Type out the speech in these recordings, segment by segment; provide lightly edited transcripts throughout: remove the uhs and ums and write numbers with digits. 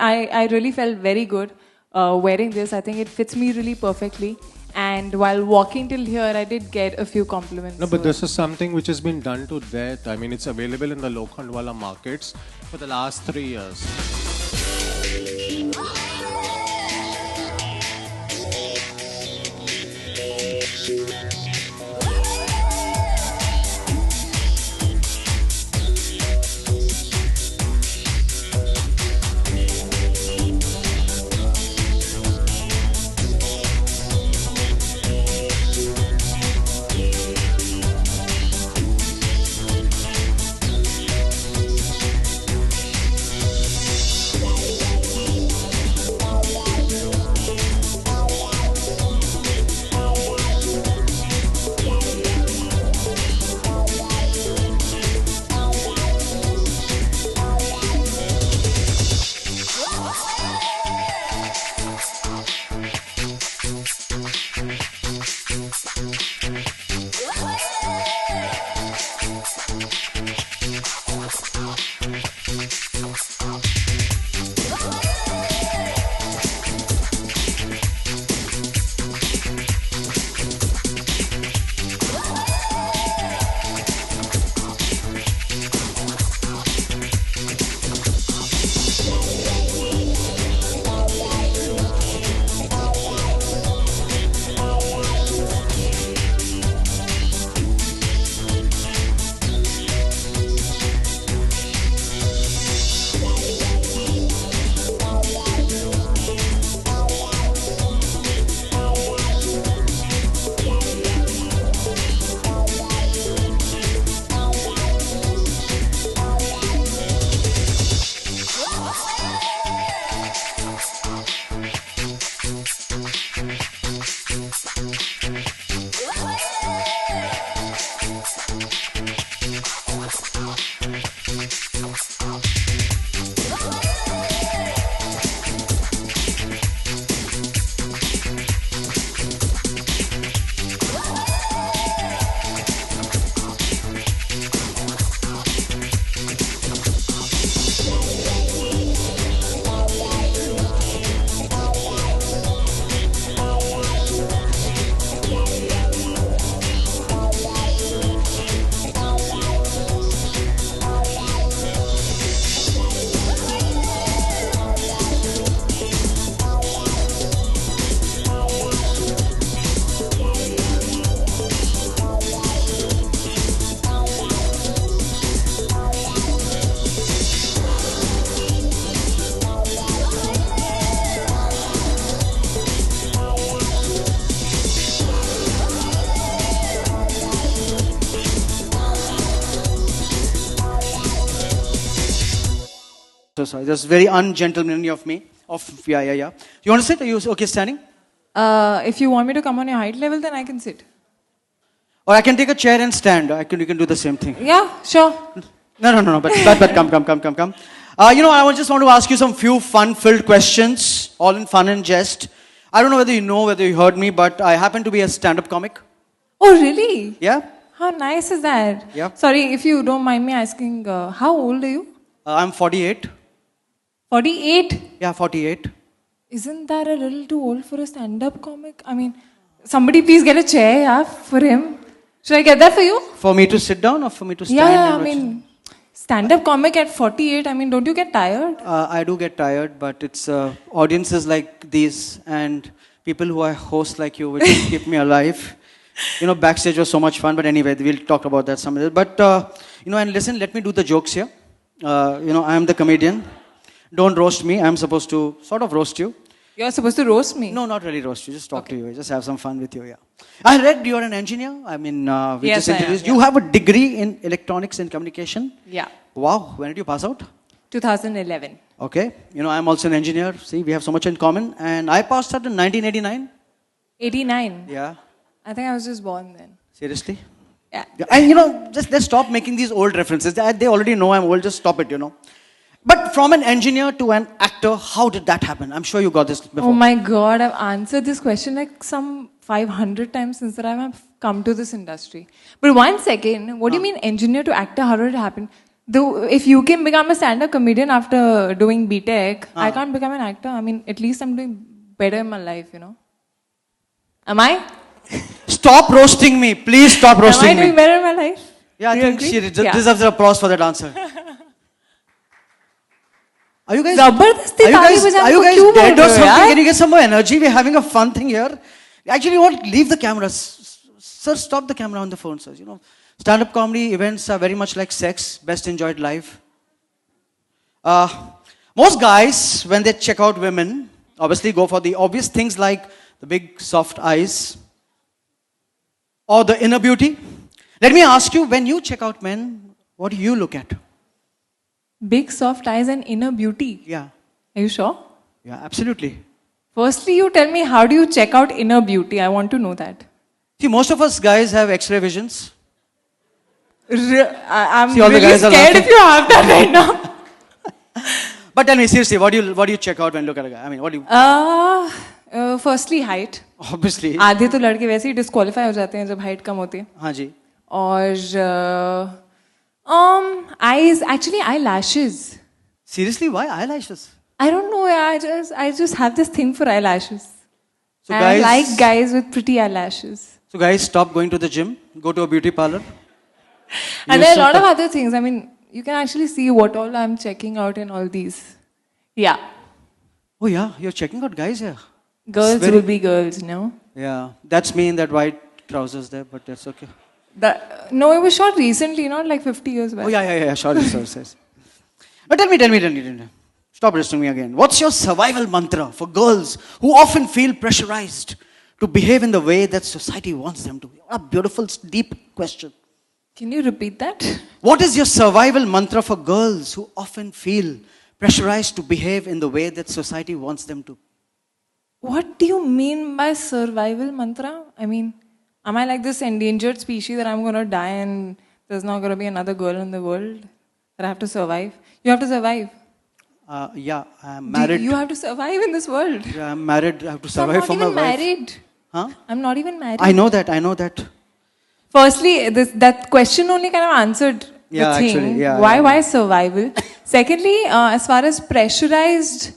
I really felt very good wearing this. I think it fits me really perfectly. And while walking till here, I did get a few compliments. No, but this is something which has been done to death. I mean, it's available in the Lokhandwala markets for the last 3 years. So sorry, that's very ungentlemanly of me. Yeah. You want to sit? Are you okay standing? If you want me to come on your height level, then I can sit. Or I can take a chair and stand. You can do the same thing. Yeah, sure. No. But come. I just want to ask you some few fun-filled questions, all in fun and jest. I don't know whether you heard me, but I happen to be a stand-up comic. Oh, really? Yeah. How nice is that? Yeah. Sorry, if you don't mind me asking, how old are you? I'm 48. 48? Yeah, 48. Isn't that a little too old for a stand-up comic? I mean, somebody please get a chair, yeah, for him. Should I get that for you? For me to sit down or for me to stand? Yeah, I mean, stand-up comic at 48, I mean, don't you get tired? I do get tired, but it's audiences like these and people who I host like you which keep me alive. Backstage was so much fun, but anyway, we'll talk about that some other. But, and listen, let me do the jokes here. I am the comedian. Don't roast me. I'm supposed to sort of roast you. You're supposed to roast me? No, not really roast you. Just talk to you. Just have some fun with you, yeah. I read you're an engineer. I mean, we yes, just introduced. I am, You have a degree in electronics and communication? Yeah. Wow. When did you pass out? 2011. Okay. I'm also an engineer. See, we have so much in common. And I passed out in 1989. 89? Yeah. I think I was just born then. Seriously? Yeah. And just let's stop making these old references. They already know I'm old. Just stop it, But from an engineer to an actor, how did that happen? I'm sure you got this before. Oh my God, I've answered this question like some 500 times since that I've come to this industry. But one second, what do you mean engineer to actor? How did it happen? If you can become a stand-up comedian after doing BTech, I can't become an actor. I mean, at least I'm doing better in my life, you know. Am I? Stop roasting me. Please stop roasting Am I doing me. better in my life? Yeah, I Do you think agree? she Yeah. deserves an applause for that answer. Are you guys? जबरदस्ती ताली बजाने Are you को guys क्यों dead बोल or रहे हो something? यार? Can you get some more energy? We're having a fun thing here. Actually, you want leave the camera. Sir, stop the camera on the phone, sir. You know, stand-up comedy events are very much like sex, best enjoyed live. Most guys, when they check out women, obviously go for the obvious things like the big soft eyes or the inner beauty. Let me ask you, when you check out men, what do you look at? Big soft eyes and inner beauty. Yeah, Are you sure? yeah, absolutely. Firstly, you tell me, how do you check out inner beauty? I want to know that. See, most of us guys have X-ray visions. I'm See, all the really guys are scared laughing. if you have that right now. But tell me seriously, what do you check out when you look at a guy? I mean, what do you? Firstly, height. Obviously. आधे तो लड़के वैसे ही disqualify हो जाते हैं जब height कम होती है. हाँ जी. और eyes, actually eyelashes. Seriously, why eyelashes? I don't know. I just have this thing for eyelashes. So And I like guys with pretty eyelashes. So guys, stop going to the gym. Go to a beauty parlor. And You there are a lot start- of other things. I mean, you can actually see what all I'm checking out in all these. Yeah. Oh yeah, you're checking out guys here. Girls very- will be girls, no? Yeah, that's me in that white trousers there, but that's okay. No, it was shot recently, not like 50 years back. Oh yeah. Sorry. But tell me. Stop roasting me again. What's your survival mantra for girls who often feel pressurized to behave in the way that society wants them to? What a beautiful, deep question. Can you repeat that? What is your survival mantra for girls who often feel pressurized to behave in the way that society wants them to? What do you mean by survival mantra? I mean, am I like this endangered species that I'm going to die and there's not going to be another girl in the world that I have to survive? You have to survive. Yeah, I'm married. You have to survive in this world. Yeah, I'm married. I have to So I'm survive not for my even wife. married. Huh? I'm not even married. I know that. Firstly, that question only kind of answered Yeah, the thing. actually, yeah, Why survival? Secondly, as far as pressurized,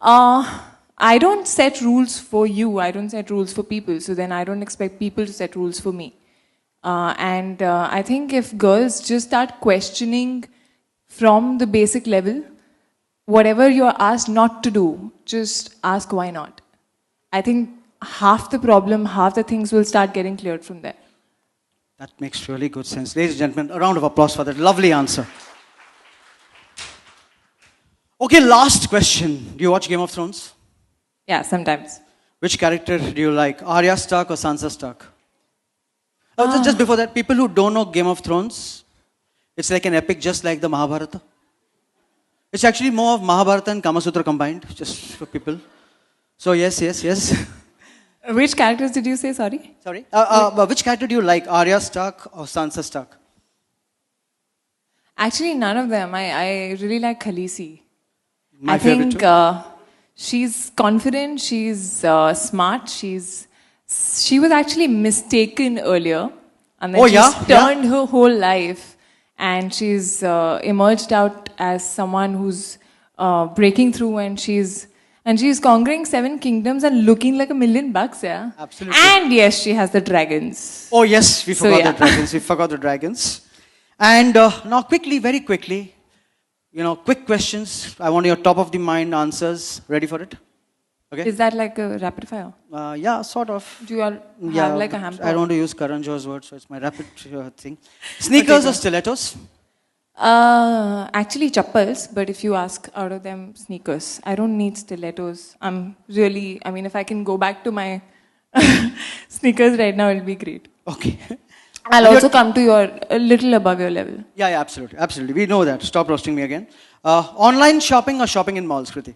I don't set rules for you. I don't set rules for people. So then I don't expect people to set rules for me. And I think if girls just start questioning from the basic level, whatever you're asked not to do, just ask why not. I think half the problem, half the things will start getting cleared from there. That makes really good sense. Ladies and gentlemen, a round of applause for that lovely answer. Okay, last question. Do you watch Game of Thrones? Yeah, sometimes. Which character do you like, Arya Stark or Sansa Stark? Oh, just before that, people who don't know Game of Thrones, it's like an epic just like the Mahabharata. It's actually more of Mahabharata and Kama Sutra combined, just for people. So yes. Which characters did you say, sorry? Sorry? Which character do you like, Arya Stark or Sansa Stark? Actually, none of them. I really like Khaleesi. My I favorite think too. she's confident, she's smart, she was actually mistaken earlier. And then Oh, she's yeah? turned her whole life and she's emerged out as someone who's breaking through and she's conquering 7 kingdoms and looking like $1,000,000, yeah. Absolutely. And yes, she has the dragons. Oh yes, we So, forgot yeah. the dragons. We forgot the dragons. And now very quickly, quick questions. I want your top of the mind answers. Ready for it? Okay. Is that like a rapid fire? Yeah, sort of. Do you all have like a hamper? I don't want to use Karan Johar's word, so it's my rapid thing. Sneakers Okay, or stilettos? Actually chappals, but if you ask out of them, sneakers. I don't need stilettos. If I can go back to my sneakers right now, it'll be great. Okay. I'll also come to a little above your level. Yeah, absolutely. We know that. Stop roasting me again. Online shopping or shopping in malls, Kriti?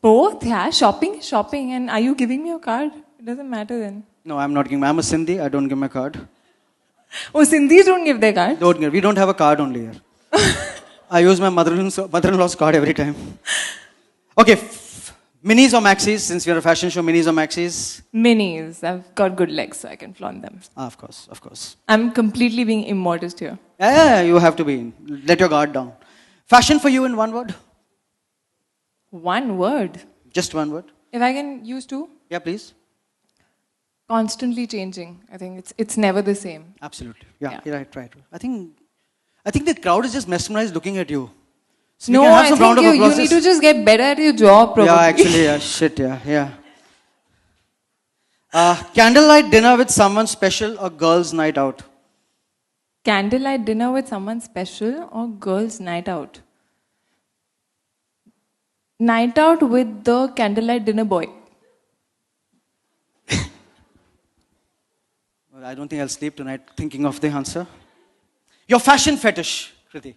Both, yeah. Shopping. And are you giving me a card? It doesn't matter then. No, I'm not giving. I'm a Sindhi. I don't give my card. Oh, Sindhis don't give their card? Don't give. We don't have a card only here. I use my mother-in-law's card every time. Okay, Minis or maxis? Since we're a fashion show, minis or maxis? Minis. I've got good legs, so I can flaunt them. Ah, of course, of course. I'm completely being immodest here. Yeah, you have to be. Let your guard down. Fashion for you in one word? One word. Just one word. If I can use two, Yeah, please. constantly changing. I think it's never the same. Absolutely. Yeah, Yeah. you're right. I think the crowd is just mesmerized looking at you. So No, we can have I some round think of you applause. need to just get better at your job, probably. Yeah, actually, yeah. Shit, yeah. Candlelight dinner with someone special or girls' night out? Candlelight dinner with someone special or girls' night out? Night out with the candlelight dinner boy. Well, I don't think I'll sleep tonight thinking of the answer. Your fashion fetish, Kriti.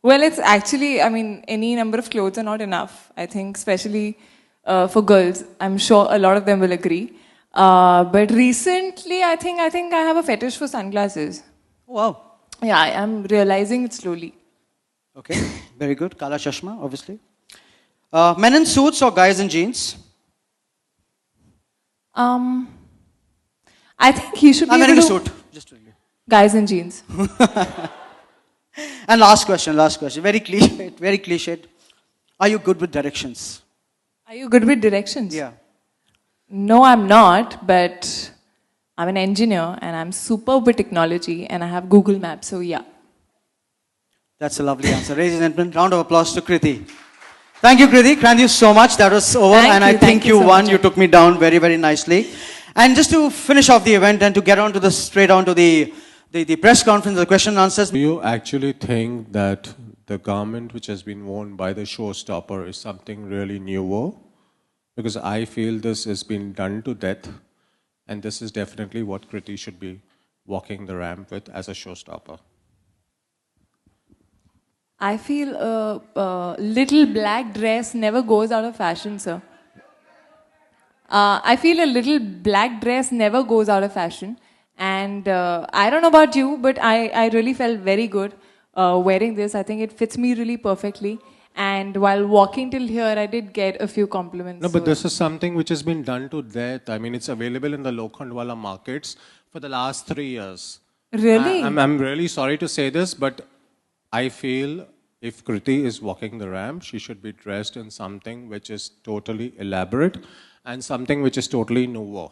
Well, it's actually, I mean, any number of clothes are not enough. I think, especially for girls, I'm sure a lot of them will agree. But recently, I think I have a fetish for sunglasses. Oh, wow. Yeah, I am realizing it slowly. Okay, very good. Kala Chashma, obviously. Men in suits or guys in jeans? I think he should be I'm able wearing a to- suit. Just to you. Guys in jeans. And last question. Very cliched. Are you good with directions? Are you good with directions? Yeah. No, I'm not, but I'm an engineer and I'm superb with technology and I have Google Maps, so yeah. That's a lovely answer. Ladies and gentlemen, round of applause to Kriti. Thank you, Kriti. Thank you so much. That was over, and I think Thank you you so won. much. You took me down very, very nicely. And just to finish off the event and to get on to straight on to the press conference, the question and answers. Do you actually think that the garment which has been worn by the showstopper is something really newer? Because I feel this has been done to death, and this is definitely what Kriti should be walking the ramp with as a showstopper. I feel a little black dress never goes out of fashion, sir. I feel a little black dress never goes out of fashion. And I don't know about you, but I really felt very good wearing this. I think it fits me really perfectly. And while walking till here, I did get a few compliments. No, but so- this is something which has been done to death. I mean, it's available in the Lokhandwala markets for the last 3 years. Really? I'm really sorry to say this, but I feel if Kriti is walking the ramp, she should be dressed in something which is totally elaborate and something which is totally newer.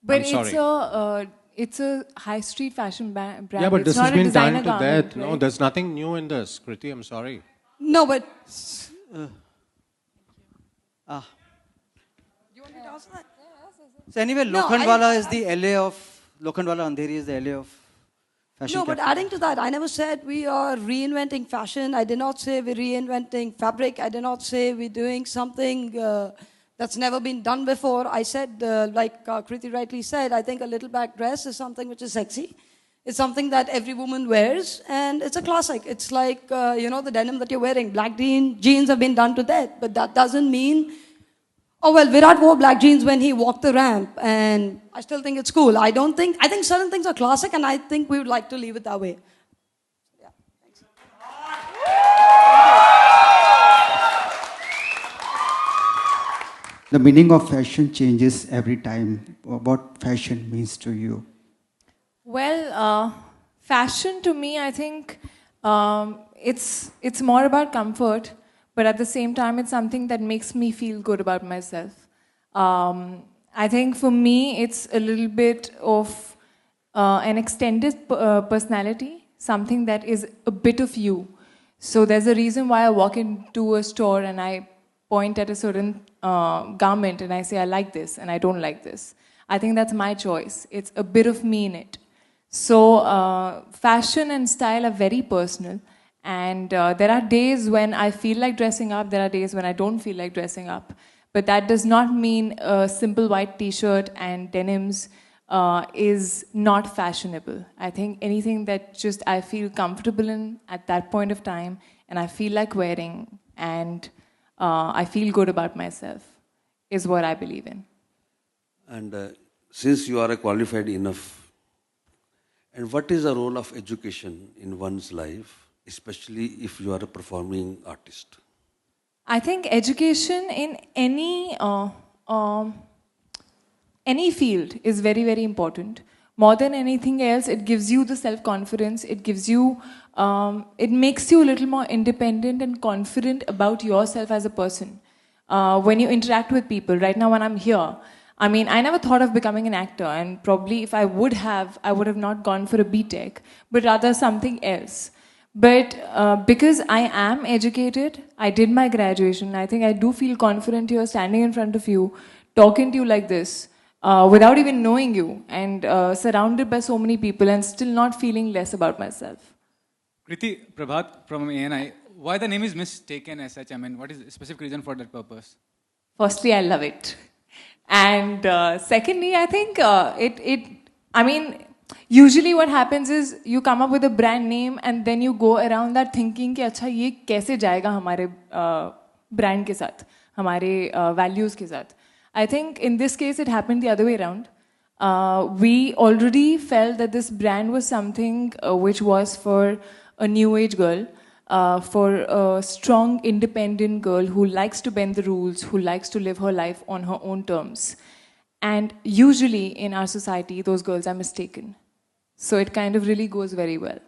But I'm sorry. it's a high street fashion brand. Yeah, but It's this has not a been done designer to garment, death. No, right? there's nothing new in this. Kriti, I'm sorry. No, but So anyway, No, Lokhandwala is the LA of Lokhandwala Andheri is the LA of fashion. no, but capital. adding to that, I never said we are reinventing fashion. I did not say we're reinventing fabric. I did not say we're doing something that's never been done before. I said, like Kriti rightly said, I think a little black dress is something which is sexy. It's something that every woman wears, and it's a classic. It's like, the denim that you're wearing. Black jeans have been done to death, but that doesn't mean, oh, well, Virat wore black jeans when he walked the ramp, and I still think it's cool. I think certain things are classic, and I think we would like to leave it that way. The meaning of fashion changes every time. What fashion means to you? Well, fashion to me, I think it's more about comfort, but at the same time, it's something that makes me feel good about myself. I think for me, it's a little bit of an extended personality, something that is a bit of you. So there's a reason why I walk into a store and I point at a certain garment and I say, I like this and I don't like this. I think that's my choice. It's a bit of me in it. So fashion and style are very personal. And there are days when I feel like dressing up, there are days when I don't feel like dressing up. But that does not mean a simple white t-shirt and denims is not fashionable. I think anything that just I feel comfortable in at that point of time and I feel like wearing and I feel good about myself is what I believe in. And since you are a qualified enough, and what is the role of education in one's life, especially if you are a performing artist? I think education in any field is very, very important. More than anything else, it gives you the self-confidence. It gives you, it makes you a little more independent and confident about yourself as a person. When you interact with people, right now when I'm here, I mean, I never thought of becoming an actor, and probably if I would have not gone for a BTech, but rather something else. But because I am educated, I did my graduation, I think I do feel confident here standing in front of you, talking to you like this, without even knowing you, and surrounded by so many people and still not feeling less about myself. Kriti, Prabhat from ANI, why the name is mistaken as such? I mean, what is the specific reason for that purpose? Firstly, I love it. And secondly, I think I mean, usually what happens is you come up with a brand name and then you go around that thinking कि अच्छा ये कैसे जाएगा हमारे brand के साथ, हमारे values के साथ. I think in this case it happened the other way around. We already felt that this brand was something which was for a new age girl, for a strong, independent girl who likes to bend the rules, who likes to live her life on her own terms. And usually in our society, those girls are mistaken. So it kind of really goes very well.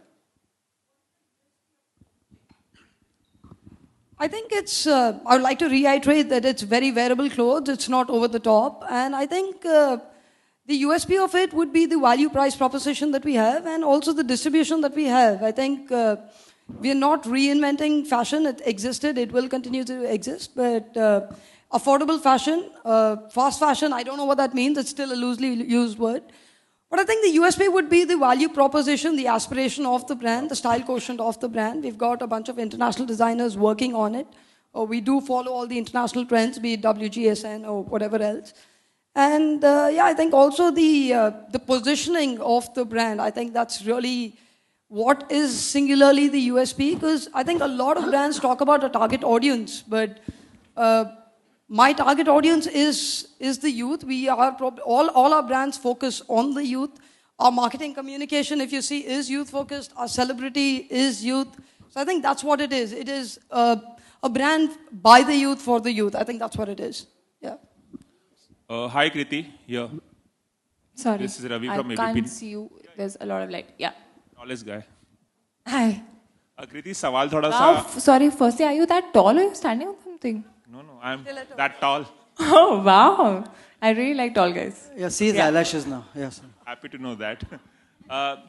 I think it's, I would like to reiterate that it's very wearable clothes, it's not over the top. And I think the USP of it would be the value price proposition that we have and also the distribution that we have. I think we are not reinventing fashion, it existed, it will continue to exist, but affordable fashion, fast fashion, I don't know what that means, it's still a loosely used word. But I think the USP would be the value proposition, the aspiration of the brand, the style quotient of the brand. We've got a bunch of international designers working on it. We do follow all the international trends, be it WGSN or whatever else. And yeah, I think also the positioning of the brand, I think that's really what is singularly the USP, because I think a lot of brands talk about a target audience, but my target audience is the youth. We are all our brands focus on the youth. Our marketing communication, if you see, is youth focused. Our celebrity is youth. So I think that's what it is. It is a brand by the youth for the youth. I think that's what it is. Yeah. Hi Kriti, here. Sorry, This is Ravi I from can't ABP. see you. There's a lot of light. Yeah. Tallest guy. Hi. Kriti, सवाल थोड़ा Wow, सा. sorry, firstly, are you that tall or are you standing on something? No, I'm that tall. Oh, wow. I really like tall guys. Yeah, see his eyelashes now. Yes. Happy to know that.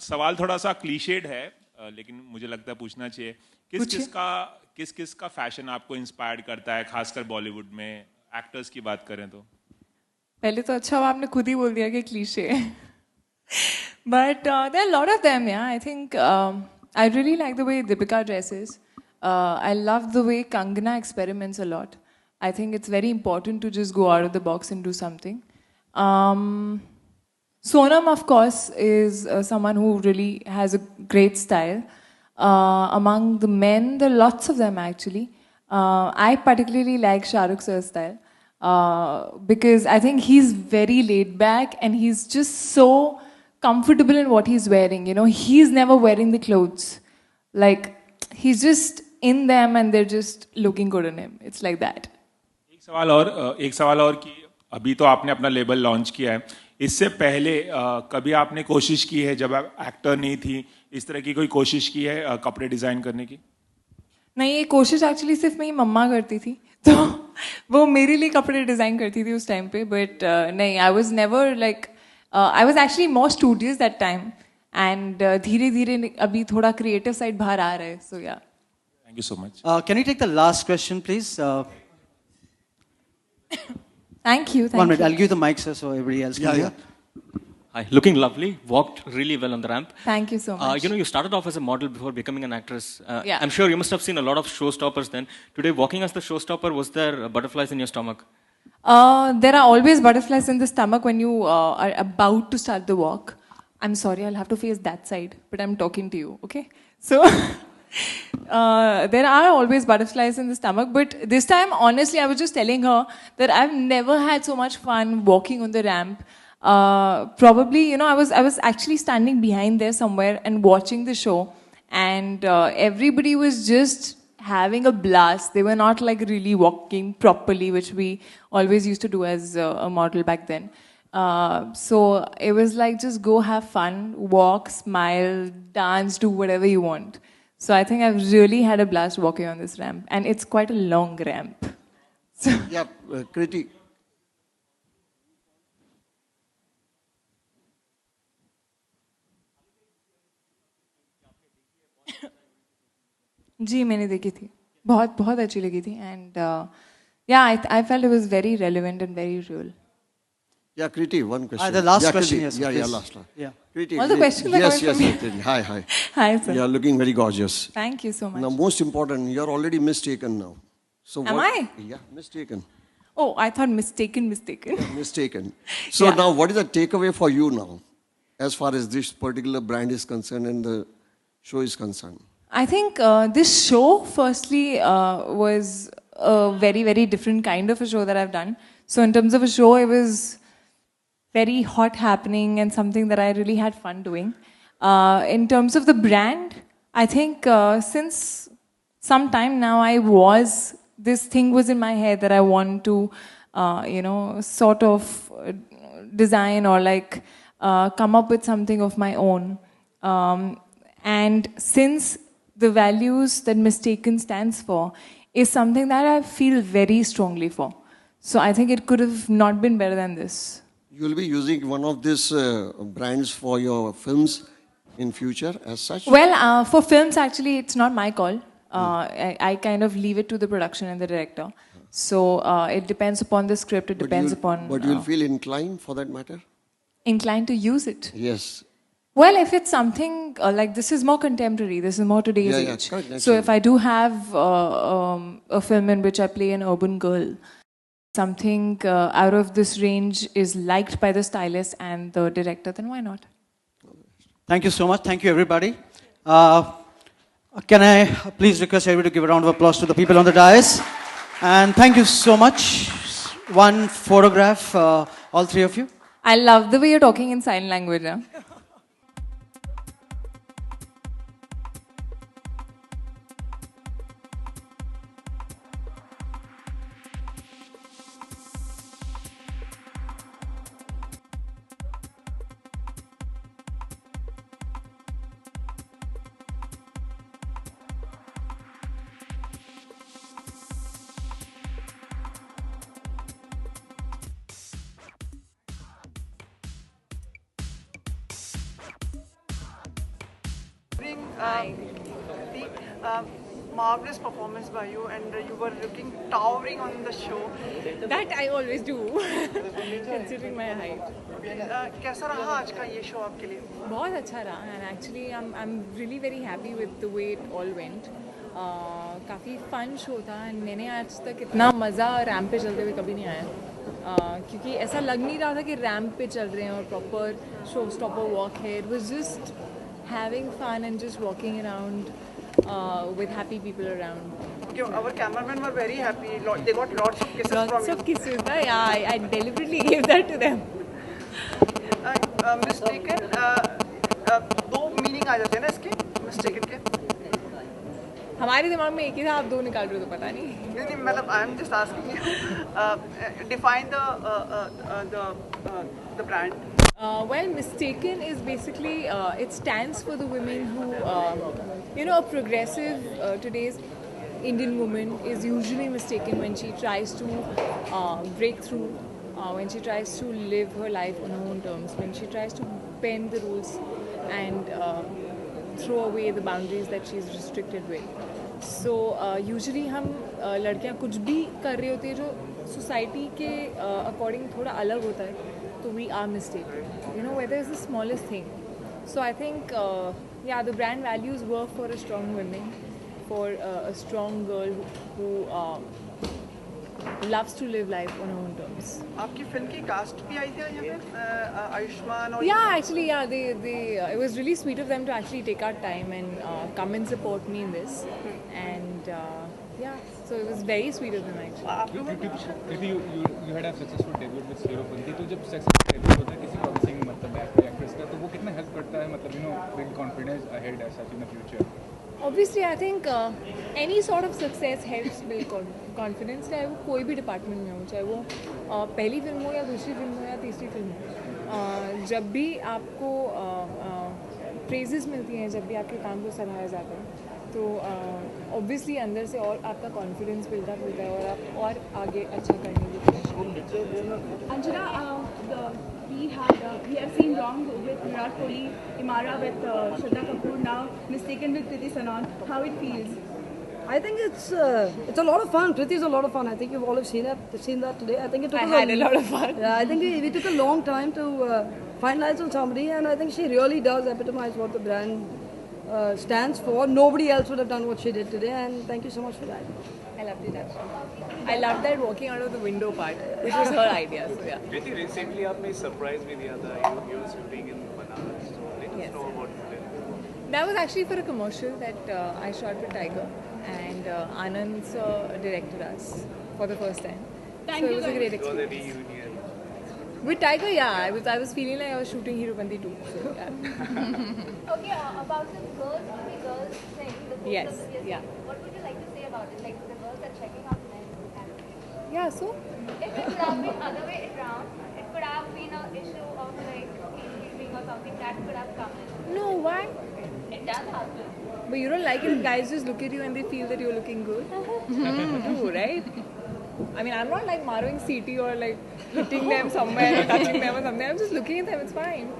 सवाल थोड़ा सा clichéd है, लेकिन मुझे लगता है पूछना चाहिए. किस किस का फैशन आपको इंस्पायर्ड करता है, खासकर बॉलीवुड में? एक्टर्स की बात करें तो. पहले तो अच्छा हुआ आपने खुद ही बोल दिया कि क्लीशे है. But there are a lot of them, yeah. I think I really like the way Deepika dresses. I love the way Kangana experiments a lot. I think it's very important to just go out of the box and do something. Sonam, of course, is someone who really has a great style. Among the men, there are lots of them actually. I particularly like Shah Rukh Sir's style because I think he's very laid back and he's just so comfortable in what he's wearing. You know, he's never wearing the clothes. Like, he's just in them and they're just looking good on him. It's like that. एक सवाल और कि अभी तो आपने अपना label launch किया है. इससे पहले कभी आपने कोशिश की है, जब आप एक्टर नहीं थी, इस तरह की कोई कोशिश की है कपड़े डिजाइन करने की? नहीं, ये कोशिश एक्चुअली सिर्फ मेरी मम्मा करती थी, तो वो मेरे लिए कपड़े डिजाइन करती थी उस टाइम पे. बट नहीं, I was never like, I was actually more studious that time and धीरे धीरे अभी थोड़ा क्रिएटिव साइड बाहर आ रहा है. सो या, thank you so much. Can you take the last question, please? Thank you. One minute, I'll give the mic, sir, so everybody else can hear. Hi, looking lovely, walked really well on the ramp. Thank you so much. You know, you started off as a model before becoming an actress. Yeah. I'm sure you must have seen a lot of showstoppers then. Today, walking as the showstopper, was there butterflies in your stomach? There are always butterflies in the stomach when you are about to start the walk. I'm sorry, I'll have to face that side, but I'm talking to you, okay? So, there are always butterflies in the stomach, but this time, honestly, I was just telling her that I've never had so much fun walking on the ramp. Probably, you know, I was actually standing behind there somewhere and watching the show, and everybody was just having a blast. They were not like really walking properly, which we always used to do as a model back then. So it was like just go have fun, walk, smile, dance, do whatever you want. So I think I've really had a blast walking on this ramp, and it's quite a long ramp. So Yeah, Kriti. जी मैंने देखी थी, बहुत बहुत अच्छी लगी थी, and I felt it was very relevant and very real. Yeah, Kriti, one question. The last yeah, question, Kriti. yes. Yeah, please. last one. Yeah. Kriti, All the questions are yes, coming yes, from yes, Kriti. Hi, hi. Hi, sir. You are looking very gorgeous. Thank you so much. Now, most important, you are already mistaken now. So Am what, I? Yeah, mistaken. Oh, I thought mistaken. Mistaken. So Yeah. now, what is the takeaway for you now, as far as this particular brand is concerned and the show is concerned? I think this show, firstly, was a very, very different kind of a show that I've done. So in terms of a show, it was very hot happening and something that I really had fun doing. In terms of the brand, I think since some time now, this thing was in my head that I want to, sort of design or like come up with something of my own. And since the values that Mistaken stands for is something that I feel very strongly for. So I think it could have not been better than this. You will be using one of these brands for your films in future as such? Well, for films, actually, it's not my call. I kind of leave it to the production and the director. So it depends upon the script, it depends upon... But you'll feel inclined for that matter? Inclined to use it. Yes. Well, if it's something like this is more contemporary, this is more today's Yeah, age. correct, So if I do have a film in which I play an urban girl, something out of this range is liked by the stylist and the director, then why not? Thank you so much. Thank you, everybody. Can I please request everybody to give a round of applause to the people on the dais? And thank you so much. One photograph, all three of you. I love the way you're talking in sign language. Huh? Marvelous performance by you, and you were looking towering on the show. That I always do, considering my height. कैसा रहा आज का ये show आपके लिए? बहुत अच्छा रहा, and actually I'm really very happy with the way it all went. काफ़ी फन शो था, and मैंने आज तक इतना मज़ा रैम्प पे चलते हुए कभी नहीं आया, क्योंकि ऐसा लग नहीं रहा था कि रैम्प पे चल रहे हैं और प्रॉपर शो स्टॉपर वॉक है. It was just having fun and just walking around with happy people around. Okay, our cameramen were very happy. They got lots of kisses from you. Lots of kisses. Yeah, I deliberately gave that to them. Mistaken, दो meaning आ जाते हैं ना इसके mistaken के. हमारे दिमाग में एक ही था, आप दो निकाल रहे हो तो पता नहीं. नहीं मतलब I am just asking you define the brand. Well, Mistaken is basically, it stands for the women who, a progressive today's Indian woman is usually mistaken when she tries to break through, when she tries to live her life on her own terms, when she tries to bend the rules and throw away the boundaries that she's restricted with. So usually हम लड़कियाँ कुछ भी कर रही होती है जो society के अकॉर्डिंग थोड़ा अलग होता है, तो we are mistaken, whether it's the smallest thing. So I think the brand values work for a strong woman, for a strong girl who loves to live life on her own terms. आपकी film की cast भी आई थी यहाँ पे आयुष्मान और It was really sweet of them to actually take out time and come and support me in this, and so it was very sweet of them actually. Kriti, you had a successful debut with Hero Bunti. तो जब successful debut होता है किसी promising मतलब actor actress का, तो वो कितना help करता है मतलब build confidence ahead as such in the future? Obviously, I think any sort of success helps build confidence. चाहे वो कोई भी डिपार्टमेंट में हो, चाहे वो पहली फिल्म हो या दूसरी फिल्म हो या तीसरी फिल्म हो, जब भी आपको प्रेजेस मिलती हैं, जब भी आपके काम को सराहा जाता है, तो ऑब्वियसली अंदर से और आपका कॉन्फिडेंस बिल्डअप होता है और आप और आगे अच्छा करने की कोशिश करते हैं. Anjana, we have seen Wrong with Virat Kohli, Imara with Shraddha Kapoor, now Mistaken with Kriti Sanon. How it feels? I think it's a lot of fun. Kriti is a lot of fun. I think you've all seen that today. I think it took us had a lot of fun. Yeah, I think we took a long time to finalize on somebody, and I think she really does epitomize what the brand stands for. Nobody else would have done what she did today, and thank you so much for that. I loved it actually. I loved that walking out of the window part, which was her idea. So yeah. Kriti, recently आपने surprise भी दिया था. You were shooting in Banaras. So let us know about it. That was actually for a commercial that I shot with Tiger, and Anand directed us for the first time. Thank so you it was a great It was a experience. reunion. With Tiger, yeah, I was feeling like I was shooting Hirupandi too. So yeah. Okay, about the girls to be girls thing. The Yes, yeah. What would you like to say about it? Like the girls are checking out men. Yeah, so If it could have been other way around, it could have been an issue of like clean or something that could have come in. no, why? It does happen. But you don't like it if guys just look at you and they feel that you're looking good? Do, right? I mean, I'm not like marring CT or like hitting them somewhere or touching them or something. I'm just looking at them, it's fine.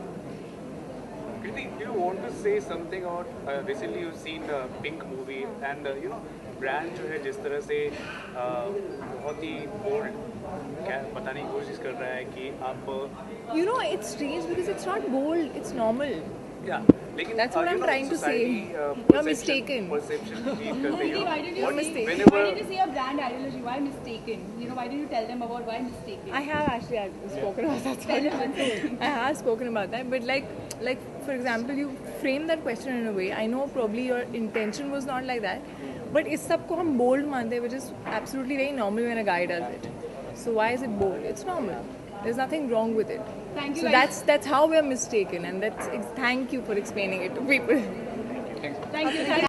Kriti, do you want to say something about recently you've seen the Pink movie and you know brand जो है जिस तरह से बहुत ही bold बताने की कोशिश कर रहा है कि आप You know, it's strange because it's not bold, it's normal. yeah लेकिन That's what I'm trying to say. You're mistaken. Perception create Kriti, करते हैं why did you You're say? mistaken. Why did you say a brand ideology? Why mistaken? You know, why did you tell them about why mistaken? I have actually spoken about that. Tell Sorry. them one thing. I have spoken about that, but like for example, you frame that question in a way. I know probably your intention was not like that, but इस सब को हम bold मानते हैं, which is absolutely very normal when a guy does it. So why is it bold? It's normal. There's nothing wrong with it. Thank you, So guys. that's how we're mistaken, and thank you for explaining it to people. Thank you.